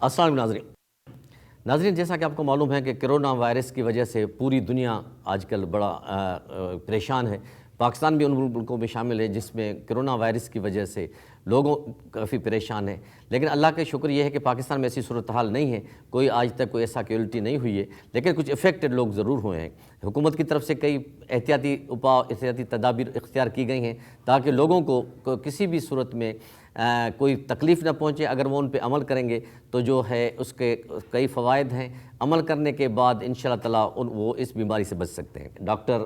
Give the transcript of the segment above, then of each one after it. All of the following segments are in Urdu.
السلام علیکم ناظرین، جیسا کہ آپ کو معلوم ہے کہ کرونا وائرس کی وجہ سے پوری دنیا آج کل بڑا پریشان ہے۔ پاکستان بھی ان ملکوں میں شامل ہے جس میں کرونا وائرس کی وجہ سے لوگوں کافی پریشان ہیں، لیکن اللہ کا شکر یہ ہے کہ پاکستان میں ایسی صورتحال نہیں ہے، کوئی آج تک کوئی ایسا کیجویلٹی نہیں ہوئی ہے، لیکن کچھ افیکٹڈ لوگ ضرور ہوئے ہیں۔ حکومت کی طرف سے کئی احتیاطی تدابیر اختیار کی گئی ہیں تاکہ لوگوں کو کسی بھی صورت میں کوئی تکلیف نہ پہنچے۔ اگر وہ ان پہ عمل کریں گے تو جو ہے اس کے کئی فوائد ہیں، عمل کرنے کے بعد انشاءاللہ تعالیٰ وہ اس بیماری سے بچ سکتے ہیں۔ ڈاکٹر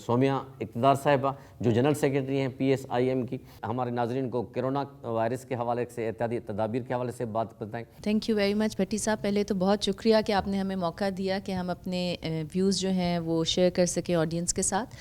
سومیہ اقتدار صاحبہ جو جنرل سیکرٹری ہیں PSIM کی، ہمارے ناظرین کو کرونا وائرس کے حوالے سے احتیاطی تدابیر کے حوالے سے بات بتائیں۔ تھینک یو ویری مچ بھٹی صاحب، پہلے تو بہت شکریہ کہ آپ نے ہمیں موقع دیا کہ ہم اپنے ویوز جو ہیں وہ شیئر کر سکیں آڈینس کے ساتھ۔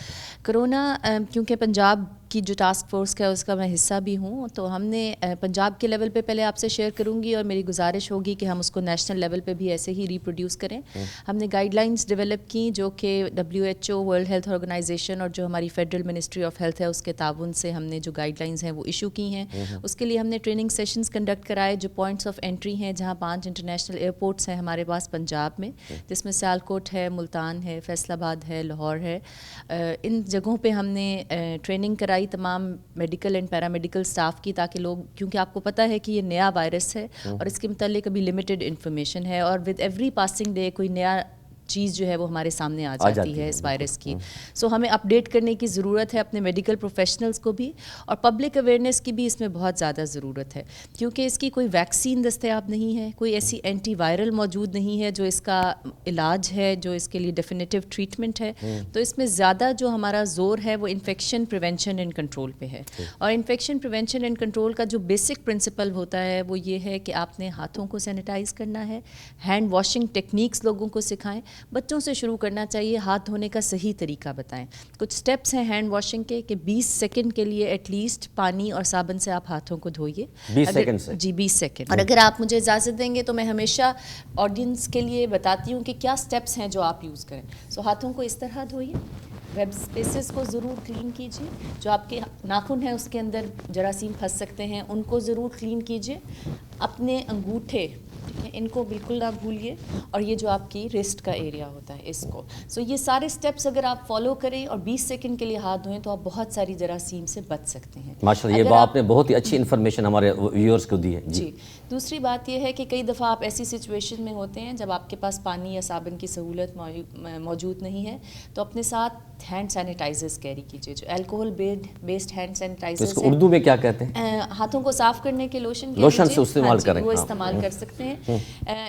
کرونا کیونکہ پنجاب کی جو ٹاسک فورس کا اس کا میں حصہ بھی ہوں، تو ہم نے پنجاب کے لیول پہ پہلے آپ سے شیئر کروں گی، اور میری گزارش ہوگی کہ ہم اس کو نیشنل لیول پہ بھی ایسے ہی ریپروڈیوس کریں۔ ہم نے گائیڈ لائنس ڈیولپ کی جو کہ WHO ورلڈ ہیلتھ آرگنائزیشن اور جو ہماری فیڈرل منسٹری آف ہیلتھ ہے اس کے تعاون سے ہم نے جو گائیڈ لائنس ہیں وہ ایشو کی ہیں۔ اس کے لیے ہم نے ٹریننگ سیشنز کنڈکٹ کرائے جو پوائنٹس آف انٹری ہیں، جہاں 5 انٹرنیشنل ایئرپورٹس ہیں ہمارے پاس پنجاب میں، جس میں سیالکوٹ ہے، ملتان ہے، فیصل آباد ہے، لاہور ہے۔ ان جگہوں پہ ہم نے ٹریننگ کرائی تمام میڈیکل اینڈ پیرامیڈیکل سٹاف کی، تاکہ لوگ، کیونکہ آپ کو پتہ ہے کہ یہ نیا وائرس ہے اور اس کے متعلق ابھی لمیٹڈ انفارمیشن ہے، اور ود ایوری پاسنگ ڈے کوئی نیا چیز جو ہے وہ ہمارے سامنے آ جاتی ہے اس وائرس کی۔ سو ہمیں اپڈیٹ کرنے کی ضرورت ہے اپنے میڈیکل پروفیشنلز کو بھی، اور پبلک اویئرنیس کی بھی اس میں بہت زیادہ ضرورت ہے، کیونکہ اس کی کوئی ویکسین دستیاب نہیں ہے، کوئی ایسی اینٹی وائرل موجود نہیں ہے جو اس کا علاج ہے، جو اس کے لیے ڈیفینیٹیو ٹریٹمنٹ ہے۔ تو اس میں زیادہ جو ہمارا زور ہے وہ انفیکشن پریونشن اینڈ کنٹرول پہ ہے، اور انفیکشن پریونشن اینڈ کنٹرول کا جو بیسک پرنسپل ہوتا ہے وہ یہ ہے کہ آپ نے ہاتھوں کو سینیٹائز کرنا ہے، ہینڈ واشنگ ٹیکنیکس لوگوں کو سکھائیں، بچوں سے شروع کرنا چاہیے، ہاتھ دھونے کا صحیح طریقہ بتائیں۔ کچھ سٹیپس ہیں ہینڈ واشنگ کے کہ 20 سیکنڈ کے لیے ایٹ لیسٹ پانی اور صابن سے آپ ہاتھوں کو دھوئیے۔ 20 سیکنڈ سے؟ جی 20 سیکنڈ۔ اور اگر آپ مجھے اجازت دیں گے تو میں ہمیشہ آڈینس کے لیے بتاتی ہوں کہ کیا سٹیپس ہیں جو آپ یوز کریں۔ سو ہاتھوں کو اس طرح دھوئیے، ویب اسپیسز کو ضرور کلین کیجیے، جو آپ کے ناخن ہیں اس کے اندر جراثیم پھنس سکتے ہیں ان کو ضرور کلین کیجیے۔ اپنے انگوٹھے ان کو بالکل نہ بھولیے، اور یہ جو آپ کی ریسٹ کا ایریا ہوتا ہے اس کو۔ سو یہ سارے سٹیپس اگر آپ فالو کریں اور 20 سیکنڈ کے لیے ہاتھ دھوئیں تو آپ بہت ساری جراثیم سے بچ سکتے ہیں۔ ماشاءاللہ، یہ آپ نے بہت ہی اچھی انفارمیشن ہمارے ویورز کو دی ہے۔ جی دوسری بات یہ ہے کہ کئی دفعہ آپ ایسی سچویشن میں ہوتے ہیں جب آپ کے پاس پانی یا صابن کی سہولت موجود نہیں ہے، تو اپنے ساتھ ہینڈ سینیٹائزرز کیری کیجیے، جو الکوہل بیسڈ ہینڈ سینیٹائزرز اس کو اردو میں کیا کہتے ہیں؟ ہاتھوں کو صاف کرنے کے لوشن سے استعمال کریں، وہ استعمال کر سکتے ہیں۔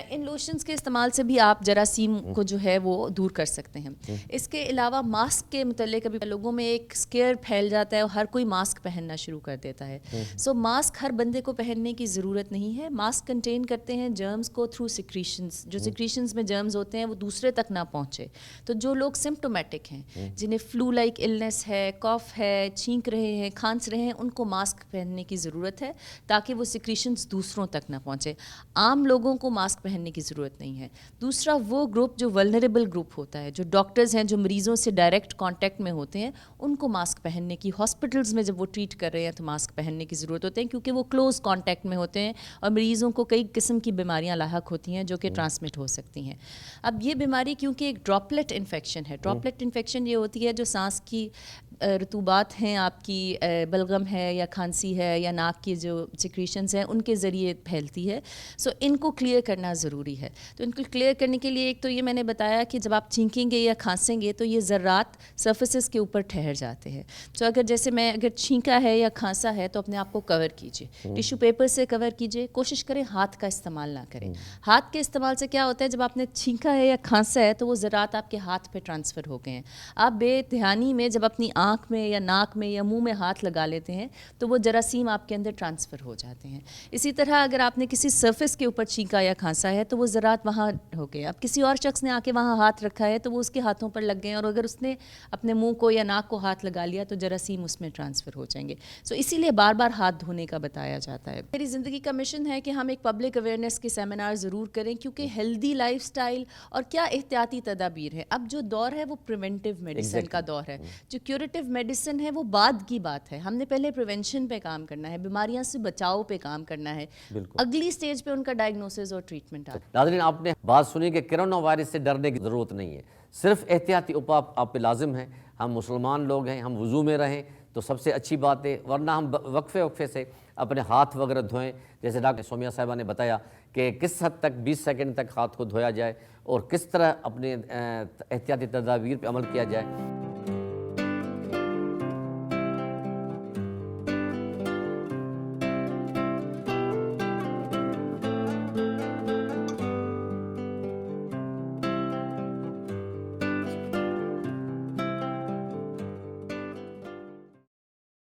ان لوشنز کے استعمال سے بھی آپ جراثیم کو جو ہے وہ دور کر سکتے ہیں۔ اس کے علاوہ ماسک کے متعلق ابھی لوگوں میں ایک اسکیئر پھیل جاتا ہے اور ہر کوئی ماسک پہننا شروع کر دیتا ہے۔ سو ماسک ہر بندے کو پہننے کی ضرورت نہیں ہے۔ ماسک کنٹین کرتے ہیں جرمز کو تھرو سیکریشنز، جو سیکریشنز میں جرمز ہوتے ہیں وہ دوسرے تک نہ پہنچے۔ تو جو لوگ سمپٹومیٹک ہیں، جنہیں فلو لائک النس ہے، کاف ہے، چھینک رہے ہیں، کھانس رہے ہیں، ان کو ماسک پہننے کی ضرورت ہے تاکہ وہ سیکریشنز دوسروں تک نہ پہنچے۔ عام لوگوں کو ماسک پہننے کی ضرورت نہیں ہے۔ دوسرا وہ گروپ جو ولنریبل گروپ ہوتا ہے، جو ڈاکٹرز ہیں، جو مریضوں سے ڈائریکٹ کانٹیکٹ میں ہوتے ہیں، ان کو ماسک پہننے کی، ہاسپٹلز میں جب وہ ٹریٹ کر رہے ہیں تو ماسک پہننے کی ضرورت ہوتی ہے، کیونکہ وہ کلوز کانٹیکٹ میں ہوتے ہیں اور مریضوں کو کئی قسم کی بیماریاں لاحق ہوتی ہیں جو کہ ٹرانسمٹ ہو سکتی ہیں۔ اب یہ بیماری کیونکہ ایک ڈراپلیٹ انفیکشن ہے، ڈراپلیٹ انفیکشن یہ ہوتی ہے جو سانس کی رطوبات ہیں، آپ کی بلغم ہے یا کھانسی ہے یا ناک کی جو سیکریشنز ہیں ان کے ذریعے پھیلتی ہے۔ سو ان کو کلیئر کرنا ضروری ہے۔ تو ان کو کلیئر کرنے کے لیے ایک تو یہ میں نے بتایا کہ جب آپ چھینکیں گے یا کھانسیں گے تو یہ ذرات سرفیسز کے اوپر ٹھہر جاتے ہیں۔ تو اگر چھینکا ہے یا کھانسا ہے تو اپنے آپ کو کور کیجیے، ٹیشو پیپر سے کور کیجیے، کوشش کریں ہاتھ کا استعمال نہ کریں۔ ہاتھ کے استعمال سے کیا ہوتا ہے، جب آپ نے چھینکا ہے یا کھانسا ہے تو وہ ذرات آپ کے ہاتھ پہ ٹرانسفر ہو گئے ہیں۔ آپ بے دھیانی میں جب اپنی آنکھ میں یا ناک میں یا منہ میں ہاتھ لگا لیتے ہیں تو وہ جراثیم آپ کے اندر ٹرانسفر ہو جاتے ہیں۔ اسی طرح اگر آپ نے کسی سرفیس کے اوپر چھینکا یا کھانسا ہے تو وہ ذرات وہاں ہو گئے۔ اب کسی اور شخص نے آ کے وہاں ہاتھ رکھا ہے تو وہ اس کے ہاتھوں پر لگ گئے ہیں، اور اگر اس نے اپنے منہ کو یا ناک کو ہاتھ لگا لیا تو جراثیم اس میں ٹرانسفر ہو جائیں گے۔ سو اسی لیے بار بار ہاتھ دھونے کا بتایا جاتا ہے۔ میری زندگی کا مشن ہے کہ ہم ایک پبلک اویئرنیس کے سیمینار ضرور کریں، کیونکہ ہیلدی لائف سٹائل اور کیا احتیاطی تدابیر ہے۔ اب جو دور ہے وہ پریونٹیو میڈیسن کا دور ہے، جو کیوریٹو پریونٹیو میڈیسن ہے وہ بعد کی بات ہے. ہم نے پہلے پریونشن پہ کام کرنا ہے, بیماریاں سے بچاؤ پہ کام کرنا ہے, اگلی سٹیج پہ ان کا ڈائگنوسس اور ٹریٹمنٹ آتا ہے. ناظرین, آپ نے بات سنی کہ کرونا وائرس سے ڈرنے کی ضرورت نہیں ہے, صرف احتیاطی اپاء آپ پہ لازم ہے. ہم مسلمان لوگ ہیں, ہم وضو میں رہیں تو سب سے اچھی بات ہے, ورنہ ہم وقفے سے اپنے ہاتھ وغیرہ دھوئیں. جیسے ڈاکٹر سومیہ صاحبہ نے بتایا کہ کس حد تک 20 سیکنڈ تک ہاتھ کو دھویا جائے اور کس طرح اپنے احتیاطی تدابیر پہ عمل کیا جائے.